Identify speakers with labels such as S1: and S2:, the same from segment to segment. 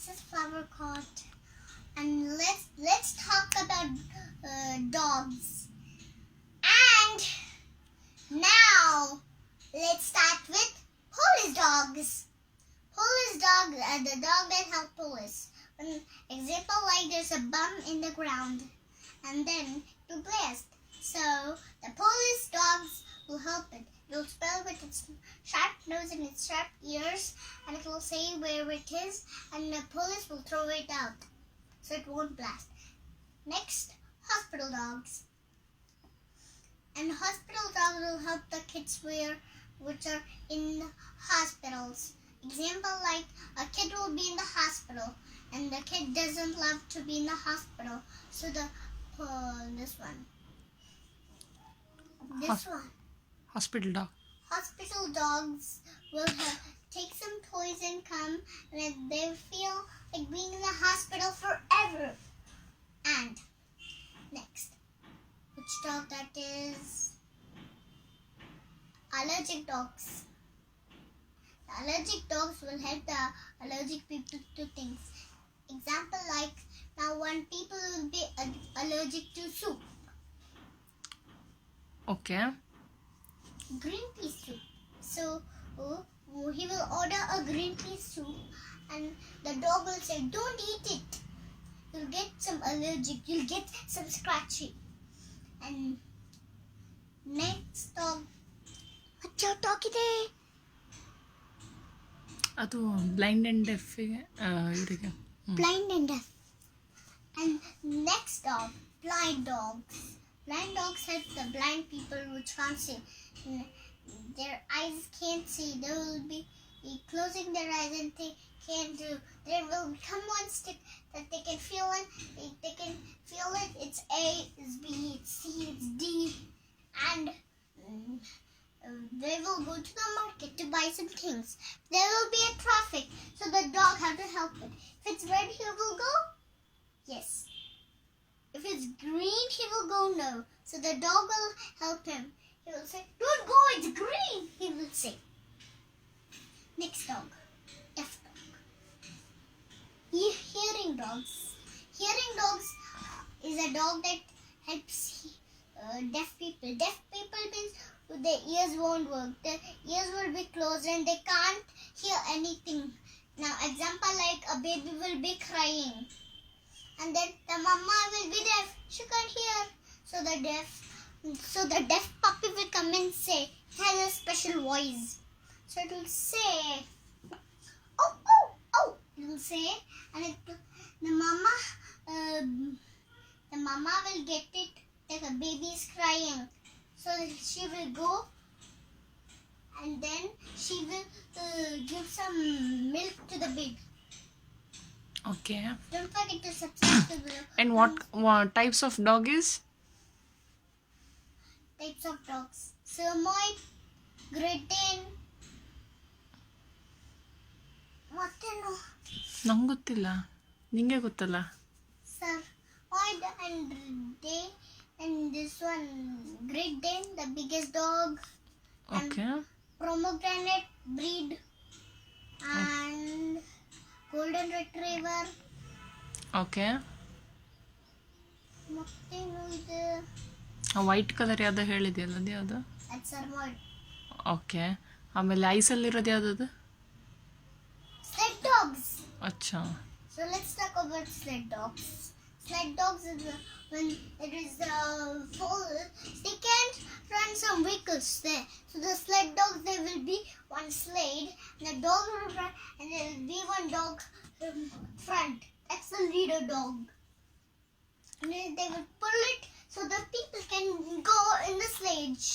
S1: this is flower pot. And let's talk about dogs. And now let's start with police dogs. Police dogs are the dog that help police. An example, like there's a bump in the ground and then to blast. So the police dogs will help it. It will spell with its sharp nose and its sharp ears, and it will say where it is, and the police will throw it out so it won't blast. Next, hospital dogs. And hospital dogs will help the kids which are in hospitals. Example, like a kid will be in the hospital and the kid doesn't love to be in the hospital. So this one.
S2: Hospital dog.
S1: Hospital dogs will take some toys and come, and they feel like being in the hospital forever. And next, which dog that is? Allergic dogs. The allergic dogs will help the allergic people to things. Example, like now when people will be allergic to soup.
S2: Okay.
S1: Green pea soup. So he will order a green pea soup and the dog will say, don't eat it. You'll get some allergic. You'll get some scratchy. And next dog. What's your dog today?
S2: ಅದು blind and ಡೆಫಿಗೆ ಇವರಿಗೆ
S1: Blind and deaf. And next dog, blind dogs. Blind dogs help the blind people which can't see. Their eyes can't see. They will be closing their eyes and they can't do. There will come one stick that they can feel it. They can feel it. It's A, it's B, it's C, it's D. And they will go to the market to buy some things. There will be a traffic, so the dog has to help it. If it's red, he will go yes. If it's green, he will go no. So the dog will help him. He will say, don't go, it's green, he will say. Next dog, deaf dog. Hearing dogs. Hearing dogs is a dog that helps deaf people. Deaf people means their ears won't work. Their ears will be closed and they can't hear anything. Now, example, like a baby will be crying. And then the mama will be deaf. She can't hear. So the deaf puppy will come and say, it has a special voice. So it will say, oh, oh, oh. It will say, and the mama will get it like a baby is crying. So she will go and then she will give some milk to the baby.
S2: Okay.
S1: Don't forget to subscribe to the
S2: And what types of dog is?
S1: types of dogs. Samoyed, Great Dane. ಮತ್ತೇನು?
S2: ನಂಗೆ ಗೊತ್ತಿಲ್ಲ, ನಿಂಗೆ ಗೊತ್ತಲ್ಲ.
S1: Samoyed and this one Great Dane, the biggest dog.
S2: Okay.
S1: And Pomegranate breed and Golden Retriever.
S2: Okay.
S1: ಮತ್ತೇನು ಇದೆ?
S2: White colour ಯಾವ್ದು ಹೇಳಿದೆಯಲ್ಲ ಅದು ಯಾವುದು?
S1: That's Samoyed.
S2: ಓಕೆ. ಆಮೇಲೆ ಐಸಲ್ಲಿರೋದು ಯಾವುದದು?
S1: Sled dogs.
S2: ಅಚ್ಚಾ.
S1: So let's talk about sled dogs. Sled dogs is when it is full, they can't run some vehicles there. So the sled dogs, there will be one sled, and the dog will run, and there will be one dog front. That's the leader dog. And then they will pull it so the people can go in the sledge,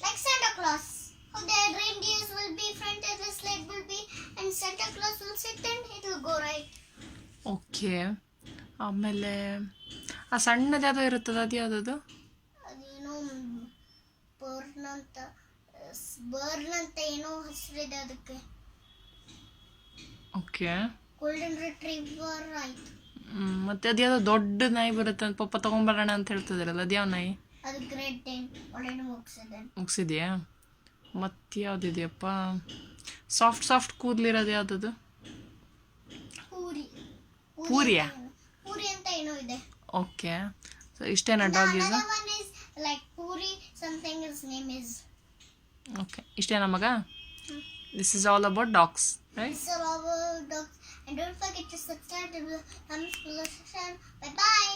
S1: like Santa Claus. So the reindeers will be front and the sled will be, and Santa Claus will sit and it will go right.
S2: Okay. ಆಮೇಲೆ ಆ ಸಣ್ಣದು ಯಾವುದೋ ಇರುತ್ತದೆ, ಅದು ಯಾವುದದು?
S1: ಅದೇನೋ burn ಅಂತ ಏನೋ ಹೆಸರಿದೆ ಅದಕ್ಕೆ.
S2: ಓಕೆ.
S1: ಗೋಲ್ಡನ್ ರಿಟ್ರೀವರ್ ಆಯ್ತು.
S2: ಮತ್ತೆ ಅದು ಯಾವುದೋ ದೊಡ್ಡ ನಾಯಿ ಬರುತ್ತೆ ಅಂತ ಪಪ್ಪ ತೊಗೊಂಬರೋಣ ಅಂತ ಹೇಳ್ತಿದ್ದಾರಲ್ಲ, ಅದು ಯಾವ ನಾಯಿ?
S1: ಅದು ಗ್ರೇಟ್ ಡೇನ್. ಆಲ್ರೆಡಿ
S2: ಮುಗಿಸಿದೆಯಾ? ಮತ್ತೆ ಯಾವುದಿದೆಯಪ್ಪ? ಸಾಫ್ಟ್ ಕೂದಲಿರೋದು ಯಾವುದದು?
S1: ಪೂರಿ.
S2: ಪೂರಿಯಾ?
S1: ಪೂರಿ ಅಂತ ಏನೋ ಇದೆ.
S2: ಓಕೆ, ಸೊ ಇಷ್ಟೇನಾ
S1: And
S2: doggies?
S1: another one is like puri something his name is.
S2: Okay, ಇಷ್ಟೇನಾ ಮಗ? This is all about dogs, right?
S1: These are all our dogs. And don't forget to subscribe to the section. Bye bye.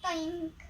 S1: Thank.